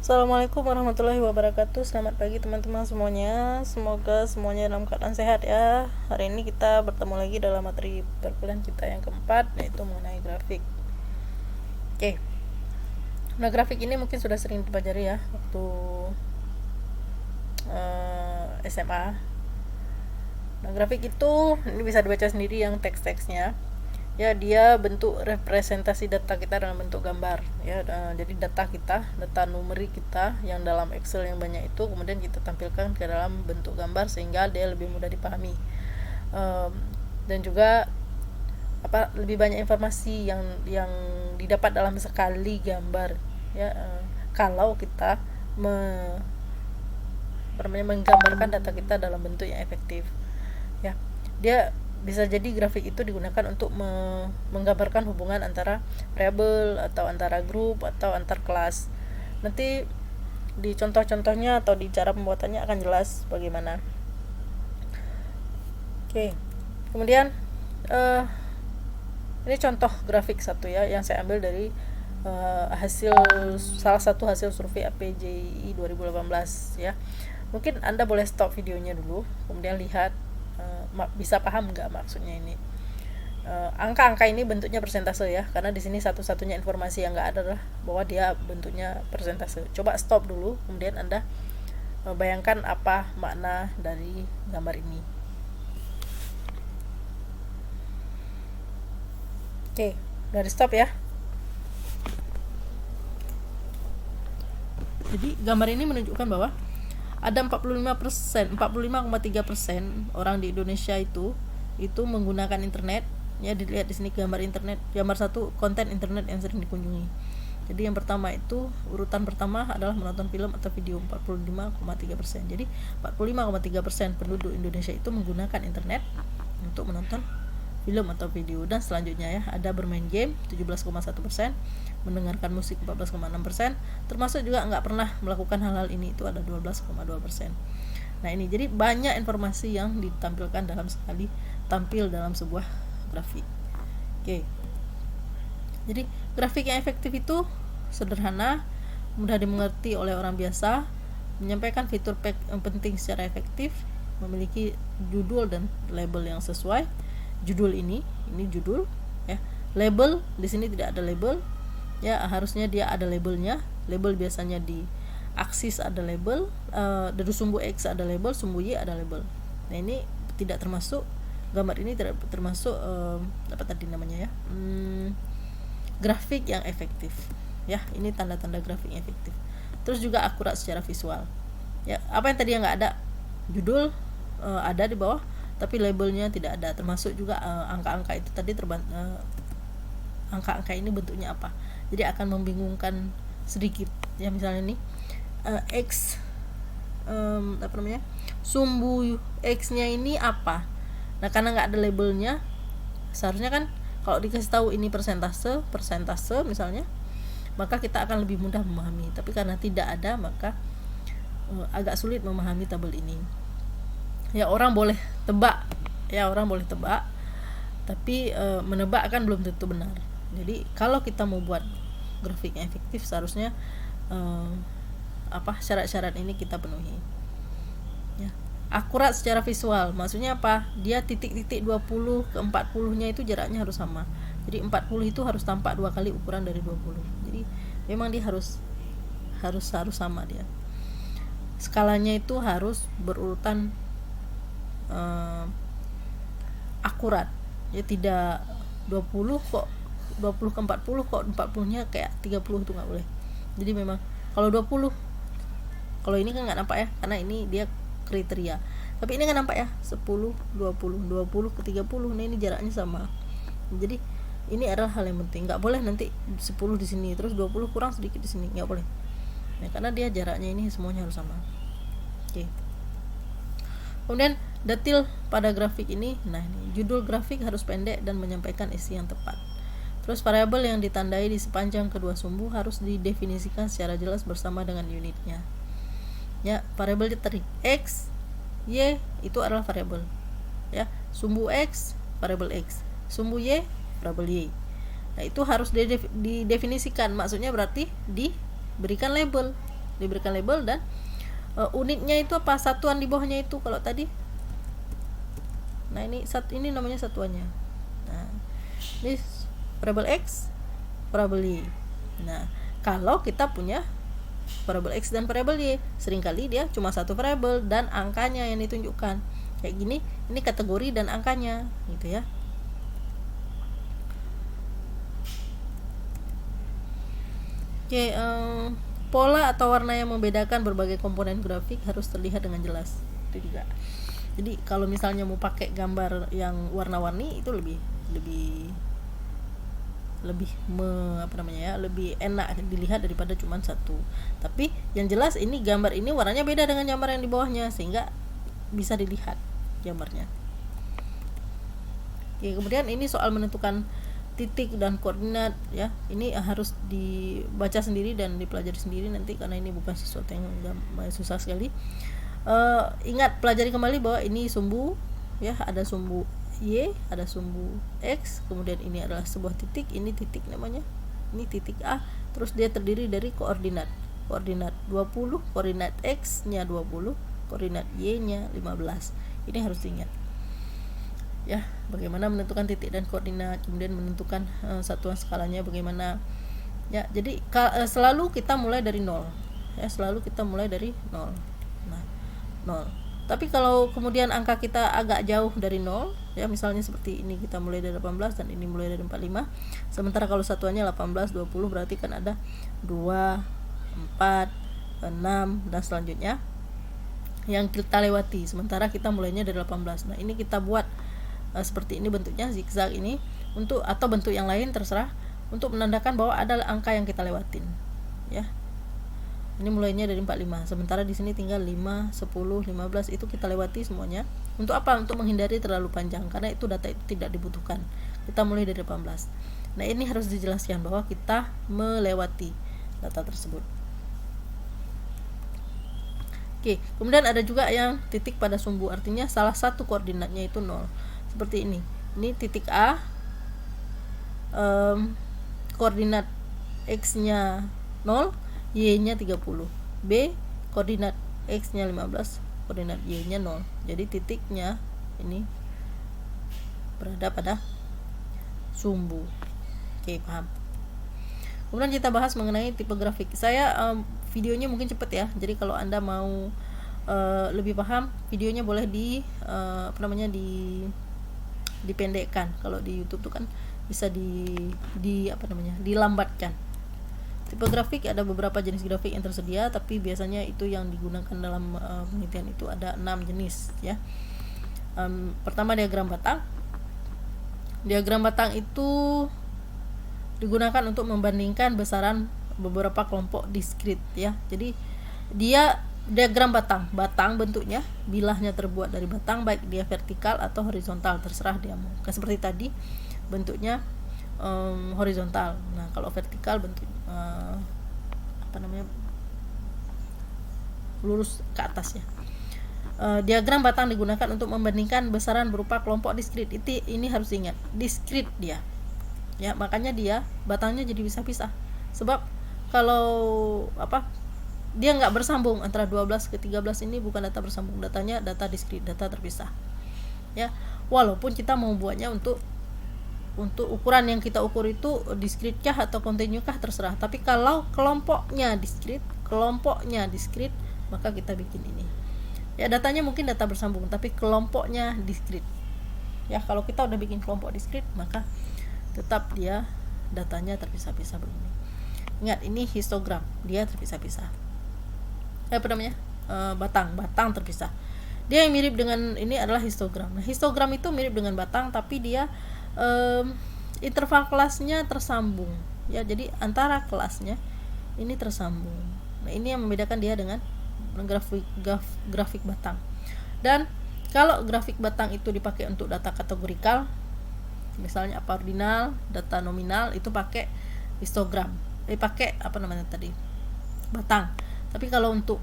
Assalamualaikum warahmatullahi wabarakatuh. Selamat pagi teman-teman semuanya. Semoga semuanya dalam keadaan sehat ya. Hari ini kita bertemu lagi dalam materi perkuliahan kita yang keempat, yaitu mengenai grafik. Oke. Nah, grafik ini mungkin sudah sering dipelajari ya waktu SMA. Nah, grafik itu ini bisa dibaca sendiri yang teks-teksnya. Ya, dia bentuk representasi data kita dalam bentuk gambar ya. Jadi data kita, data numerik kita yang dalam Excel yang banyak itu kemudian kita tampilkan ke dalam bentuk gambar sehingga dia lebih mudah dipahami. Dan juga lebih banyak informasi yang didapat dalam sekali gambar ya. Kalau kita menggambarkan data kita dalam bentuk yang efektif ya. Dia bisa jadi grafik itu digunakan untuk menggambarkan hubungan antara variabel atau antara grup atau antar kelas. Nanti di contoh-contohnya atau di cara pembuatannya akan jelas bagaimana. Oke. Kemudian ini contoh grafik satu ya yang saya ambil dari salah satu hasil survei APJI 2018 ya. Mungkin Anda boleh stop videonya dulu, kemudian lihat bisa paham nggak maksudnya ini. Angka-angka ini bentuknya persentase ya, karena di sini satu-satunya informasi yang nggak ada adalah bahwa dia bentuknya persentase. Coba stop dulu, kemudian Anda bayangkan apa makna dari gambar ini. Oke, dari stop ya. Jadi gambar ini menunjukkan bahwa ada 45%, 45,3% orang di Indonesia itu menggunakan internet. Ya, dilihat di sini gambar internet. Gambar satu, konten internet yang sering dikunjungi. Jadi yang pertama itu, urutan pertama adalah menonton film atau video, 45,3%. Jadi 45,3% penduduk Indonesia itu menggunakan internet untuk menonton film atau video. Dan selanjutnya ya, ada bermain game 17,1%, mendengarkan musik 14,6%, termasuk juga nggak pernah melakukan hal-hal ini itu ada 12,2%. Nah, ini jadi banyak informasi yang ditampilkan dalam sekali tampil dalam sebuah grafik. Oke. Jadi grafik yang efektif itu sederhana, mudah dimengerti oleh orang biasa, menyampaikan fitur penting secara efektif, memiliki judul dan label yang sesuai. Judul ini judul ya. Label di sini tidak ada label ya, harusnya dia ada labelnya. Label biasanya di aksis ada label, dari sumbu X ada label, sumbu Y ada label. Nah, ini tidak termasuk, gambar ini tidak termasuk apa tadi namanya ya, grafik yang efektif ya. Ini tanda-tanda grafik yang efektif. Terus juga akurat secara visual ya. Apa yang tadi yang nggak ada, judul ada di bawah tapi labelnya tidak ada, termasuk juga angka-angka itu tadi angka-angka ini bentuknya apa. Jadi akan membingungkan sedikit ya. Misalnya nih X sumbu X nya ini apa. Nah, karena nggak ada labelnya, seharusnya kan kalau dikasih tahu ini persentase misalnya, maka kita akan lebih mudah memahami. Tapi karena tidak ada, maka agak sulit memahami tabel ini ya. Orang boleh tebak, tapi menebak kan belum tentu benar. Jadi kalau kita mau buat grafik yang efektif, seharusnya syarat-syarat ini kita penuhi ya. Akurat secara visual maksudnya apa? Dia titik-titik 20 ke 40 nya itu jaraknya harus sama. Jadi 40 itu harus tampak 2 kali ukuran dari 20. Jadi memang dia harus sama dia. Skalanya itu harus berurutan akurat ya, tidak 20 ke 40 kok 40 nya kayak 30, itu nggak boleh. Jadi memang kalau 20, kalau ini kan nggak nampak ya, karena ini dia kriteria. Tapi ini kan nampak ya, 10, 20 ke 30, nah ini jaraknya sama. Jadi ini adalah hal yang penting. Nggak boleh nanti 10 di sini terus 20 kurang sedikit di sini, nggak boleh. Nah, karena dia jaraknya ini semuanya harus sama. Oke. Kemudian detail pada grafik ini. Nah, ini judul grafik harus pendek dan menyampaikan isi yang tepat. Terus variabel yang ditandai di sepanjang kedua sumbu harus didefinisikan secara jelas bersama dengan unitnya. Ya, variabel tadi X, Y itu adalah variabel. Ya, sumbu X, variabel X. Sumbu Y, variabel Y. Nah, itu harus didefinisikan. Maksudnya berarti diberikan label. diberikan label, dan unitnya itu apa, satuan di bawahnya itu kalau tadi. Nah ini namanya satuannya. Nah ini variabel x, variabel y. Nah kalau kita punya variabel x dan variabel y, seringkali dia cuma satu variabel dan angkanya yang ditunjukkan kayak gini. Ini kategori dan angkanya gitu ya. Oke, pola atau warna yang membedakan berbagai komponen grafik harus terlihat dengan jelas. Itu juga. Jadi kalau misalnya mau pakai gambar yang warna-warni itu lebih lebih enak dilihat daripada cuma satu. Tapi yang jelas ini gambar ini warnanya beda dengan gambar yang di bawahnya, sehingga bisa dilihat gambarnya. Oke, kemudian ini soal menentukan titik dan koordinat ya. Ini harus dibaca sendiri dan dipelajari sendiri nanti, karena ini bukan sesuatu yang susah sekali. Ingat, pelajari kembali bahwa ini sumbu ya, ada sumbu y, ada sumbu x, kemudian ini adalah sebuah titik, ini titik namanya, ini titik A, terus dia terdiri dari koordinat 20, koordinat x nya 20, koordinat y nya 15. Ini harus diingat ya, bagaimana menentukan titik dan koordinat, kemudian menentukan satuan skalanya bagaimana ya. Jadi selalu kita mulai dari 0 ya, selalu kita mulai dari 0. Nah 0, tapi kalau kemudian angka kita agak jauh dari 0 ya, misalnya seperti ini, kita mulai dari 18 dan ini mulai dari 45, sementara kalau satuannya 18, 20, berarti kan ada 2, 4, 6 dan selanjutnya yang kita lewati, sementara kita mulainya dari 18. Nah ini kita buat seperti ini bentuknya, zigzag ini, untuk atau bentuk yang lain terserah, untuk menandakan bahwa ada angka yang kita lewatin ya. Ini mulainya dari 45, sementara di sini tinggal 5, 10, 15, itu kita lewati semuanya. Untuk apa? Untuk menghindari terlalu panjang, karena itu data itu tidak dibutuhkan. Kita mulai dari 18. Nah ini harus dijelaskan bahwa kita melewati data tersebut. Oke, kemudian ada juga yang titik pada sumbu, artinya salah satu koordinatnya itu 0. Seperti ini titik A, koordinat x nya 0, y nya 30, B koordinat x nya 15, koordinat y nya 0. Jadi titiknya ini berada pada sumbu. Oke, paham. Kemudian kita bahas mengenai tipe grafik. Saya videonya mungkin cepat ya, jadi kalau Anda mau lebih paham, videonya boleh dipendekkan. Kalau di YouTube tuh kan bisa dilambatkan. Tipe grafik, ada beberapa jenis grafik yang tersedia, tapi biasanya itu yang digunakan dalam penelitian itu ada 6 jenis ya. Pertama, diagram batang. Diagram batang itu digunakan untuk membandingkan besaran beberapa kelompok diskrit ya. Jadi dia diagram batang bentuknya, bilahnya terbuat dari batang, baik dia vertikal atau horizontal, terserah dia mau. Seperti tadi bentuknya horizontal. Nah kalau vertikal bentuk lurus ke atas ya. Diagram batang digunakan untuk membandingkan besaran berupa kelompok diskrit. Ini harus ingat, diskrit dia ya, makanya dia batangnya jadi pisah-pisah. Sebab kalau dia nggak bersambung antara 12 ke 13, ini bukan data bersambung, datanya data diskrit, data terpisah ya. Walaupun kita mau buatnya untuk ukuran yang kita ukur itu diskritkah atau kontinukah terserah, tapi kalau kelompoknya diskrit, maka kita bikin ini ya, datanya mungkin data bersambung tapi kelompoknya diskrit ya. Kalau kita udah bikin kelompok diskrit, maka tetap dia datanya terpisah-pisah begini. Ingat, ini histogram, dia terpisah-pisah. Batang terpisah. Dia yang mirip dengan ini adalah histogram. Nah, histogram itu mirip dengan batang, tapi dia interval kelasnya tersambung ya. Jadi antara kelasnya ini tersambung. Nah, ini yang membedakan dia dengan grafik batang. Dan kalau grafik batang itu dipakai untuk data kategorikal, misalnya apa, ordinal, data nominal, itu pakai histogram. Pakai batang. Tapi kalau untuk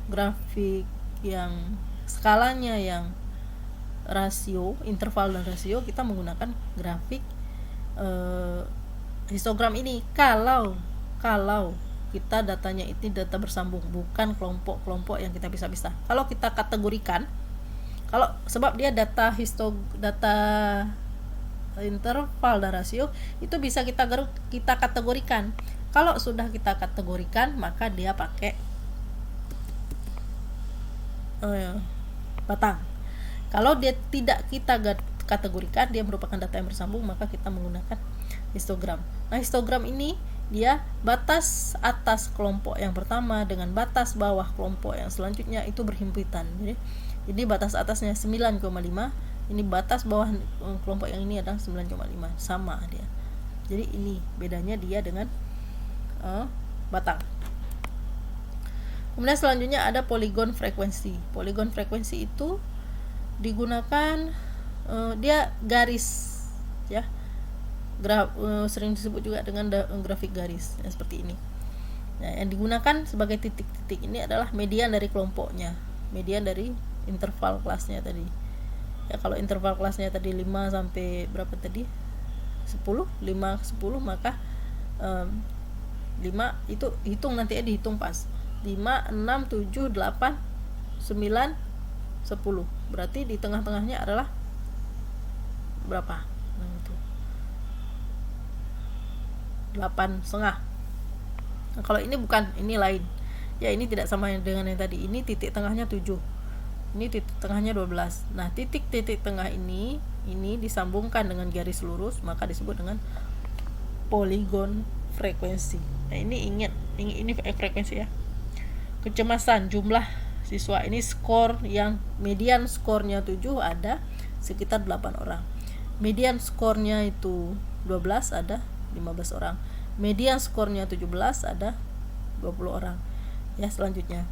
grafik yang skalanya yang rasio, interval dan rasio, kita menggunakan grafik histogram ini. Kalau kita datanya itu data bersambung, bukan kelompok-kelompok yang kita pisah-pisah. Kalau kita kategorikan, sebab dia data interval dan rasio itu bisa kita kategorikan. Kalau sudah kita kategorikan, maka dia pakai batang. Kalau dia tidak kita kategorikan, dia merupakan data yang bersambung, maka kita menggunakan histogram. Nah, histogram ini dia batas atas kelompok yang pertama dengan batas bawah kelompok yang selanjutnya itu berhimpitan. Jadi batas atasnya 9,5, ini batas bawah kelompok yang ini adalah 9,5, sama dia. Jadi ini bedanya dia dengan batang. Kemudian selanjutnya ada polygon frekuensi. Polygon frekuensi itu digunakan dia garis, ya. Sering disebut juga dengan grafik garis seperti ini. Nah, yang digunakan sebagai titik-titik ini adalah median dari kelompoknya, median dari interval kelasnya tadi. Ya, kalau interval kelasnya tadi 5 sampai berapa tadi? 10, 5 10, maka 5 itu hitung nanti ya, dihitung pas. 5, 6, 7, 8, 9, 10. Berarti di tengah-tengahnya adalah berapa? 8,5. Nah, kalau ini bukan, ini lain. Ya, ini tidak sama dengan yang tadi. Ini titik tengahnya 7. Ini titik tengahnya 12. Nah, titik-titik tengah ini disambungkan dengan garis lurus, maka disebut dengan polygon frekuensi. Nah, ini ingat, ini frekuensi ya. Kecemasan jumlah siswa, ini skor yang median skornya 7 ada sekitar 8 orang. Median skornya itu 12 ada 15 orang. Median skornya 17 ada 20 orang. Ya, selanjutnya.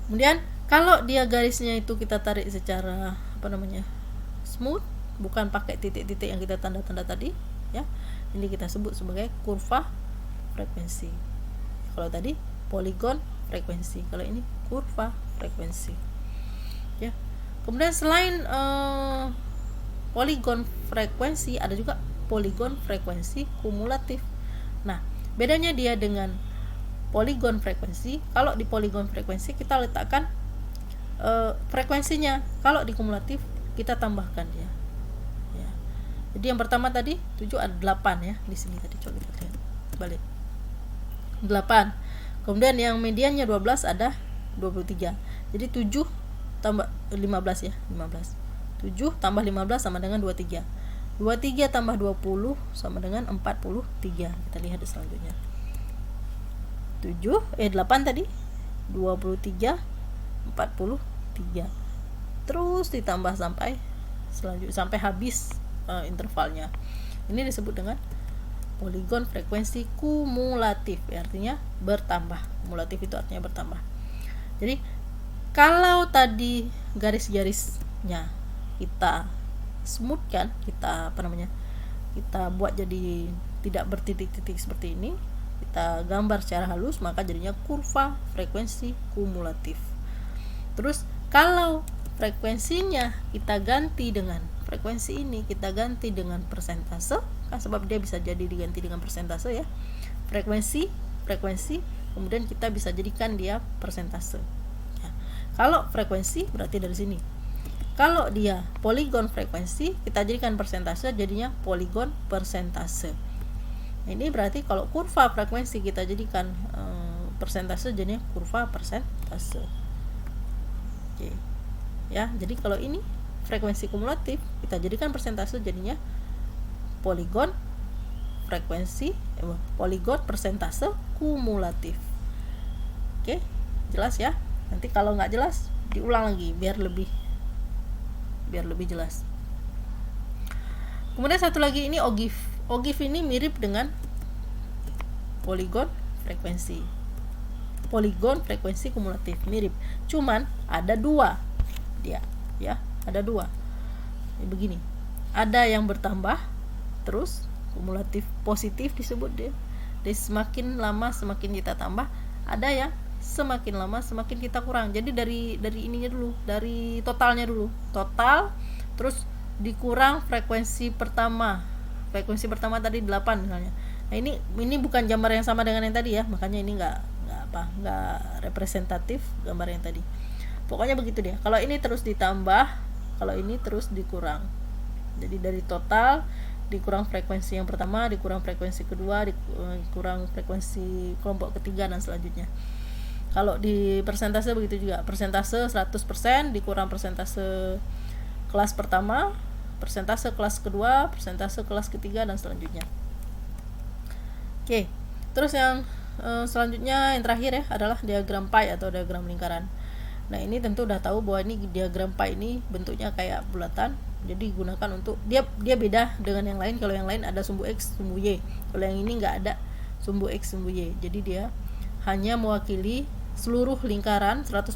Kemudian kalau dia garisnya itu kita tarik secara smooth, bukan pakai titik-titik yang kita tanda-tanda tadi, ya. Ini kita sebut sebagai kurva frekuensi. Kalau tadi polygon frekuensi, kalau ini kurva frekuensi. Ya. Kemudian selain polygon frekuensi, ada juga polygon frekuensi kumulatif. Nah, bedanya dia dengan polygon frekuensi, kalau di polygon frekuensi kita letakkan frekuensinya, kalau di kumulatif kita tambahkan dia. Ya. Jadi yang pertama tadi 7 ada 8 ya, di sini tadi coba kita lihat. Balik. 8. Kemudian yang mediannya 12 ada 23. Jadi 7 tambah 15 ya, 15. 7 tambah 15 sama dengan 23. 23 tambah 20 sama dengan 43. Kita lihat selanjutnya. 8 tadi, 23, 43. Terus ditambah sampai habis intervalnya. Ini disebut dengan polygon frekuensi kumulatif, artinya bertambah. Kumulatif itu artinya bertambah. Jadi kalau tadi garis-garisnya kita smoothkan, kita buat jadi tidak bertitik-titik seperti ini, kita gambar secara halus, maka jadinya kurva frekuensi kumulatif. Terus kalau frekuensinya kita ganti dengan frekuensi ini kita ganti dengan persentase, kan sebab dia bisa jadi diganti dengan persentase ya. Frekuensi, kemudian kita bisa jadikan dia persentase. Ya. Kalau frekuensi berarti dari sini. Kalau dia polygon frekuensi, kita jadikan persentase, jadinya polygon persentase. Ini berarti kalau kurva frekuensi kita jadikan persentase, jadinya kurva persentase. Oke. Ya, jadi kalau ini frekuensi kumulatif, kita jadikan persentase, jadinya polygon frekuensi, polygon persentase kumulatif. Oke, jelas ya. Nanti kalau nggak jelas diulang lagi biar lebih jelas. Kemudian satu lagi ini OGIF. OGIF ini mirip dengan polygon frekuensi. Polygon frekuensi kumulatif mirip. Cuman ada 2 dia, ya, ada 2. Begini. Ada yang bertambah terus kumulatif positif disebut dia. Jadi semakin lama semakin kita tambah, ada yang semakin lama semakin kita kurang. Jadi dari ininya dulu, dari totalnya dulu. Total terus dikurang frekuensi pertama. Frekuensi pertama tadi 8 misalnya. Nah, ini bukan gambar yang sama dengan yang tadi ya, makanya ini nggak representatif gambar yang tadi. Pokoknya begitu deh. Kalau ini terus ditambah, kalau ini terus dikurang. Jadi dari total dikurang frekuensi yang pertama, dikurang frekuensi kedua, dikurang frekuensi kelompok ketiga, dan selanjutnya. Kalau di persentase begitu juga. Persentase 100% dikurang persentase kelas pertama, persentase kelas kedua, persentase kelas ketiga, dan selanjutnya. Oke. Terus yang selanjutnya yang terakhir ya adalah diagram pie atau diagram lingkaran. Nah, ini tentu udah tahu bahwa ini diagram pie ini bentuknya kayak bulatan. Jadi gunakan untuk dia beda dengan yang lain. Kalau yang lain ada sumbu X, sumbu Y. Kalau yang ini nggak ada sumbu X, sumbu Y. Jadi dia hanya mewakili seluruh lingkaran 100%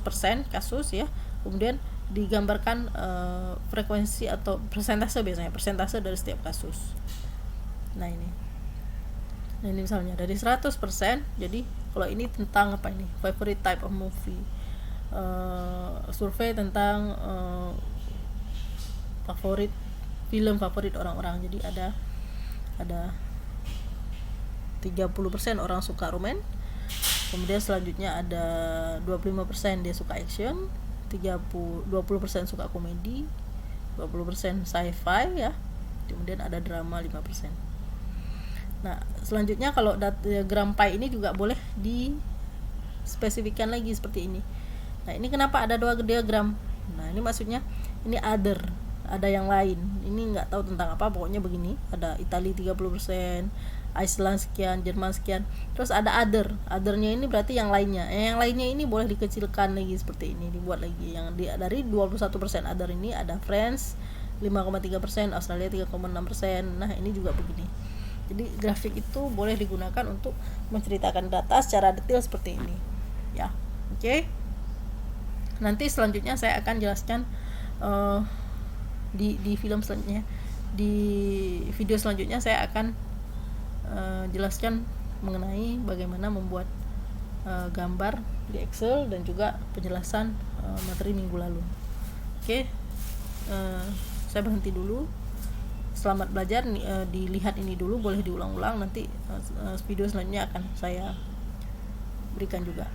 kasus ya. Kemudian digambarkan frekuensi atau persentase, biasanya persentase dari setiap kasus. Nah, ini misalnya dari 100%. Jadi kalau ini tentang apa ini? Favorite type of movie. Survei tentang film favorit orang-orang. Jadi ada 30% orang suka roman. Kemudian selanjutnya ada 25% dia suka action, 20% suka komedi, 20% sci-fi ya. Kemudian ada drama 5%. Nah, selanjutnya kalau diagram pie ini juga boleh dispesifikkan lagi seperti ini. Nah, ini kenapa ada 2 diagram? Nah, ini maksudnya ini other, ada yang lain. Ini nggak tahu tentang apa, pokoknya begini. Ada Italia 30%, Iceland sekian, Jerman sekian. Terus ada othernya ini berarti yang lainnya. Yang lainnya ini boleh dikecilkan lagi seperti ini, dibuat lagi. Yang dari 21% other ini ada France 5,3%, Australia 3,6%. Nah, ini juga begini. Jadi grafik itu boleh digunakan untuk menceritakan data secara detail seperti ini. Ya, oke. Nanti selanjutnya saya akan jelaskan di film selanjutnya, di video selanjutnya saya akan jelaskan mengenai bagaimana membuat gambar di Excel dan juga penjelasan materi minggu lalu. Oke, saya berhenti dulu. Selamat belajar. Dilihat ini dulu, boleh diulang-ulang. Nanti video selanjutnya akan saya berikan juga.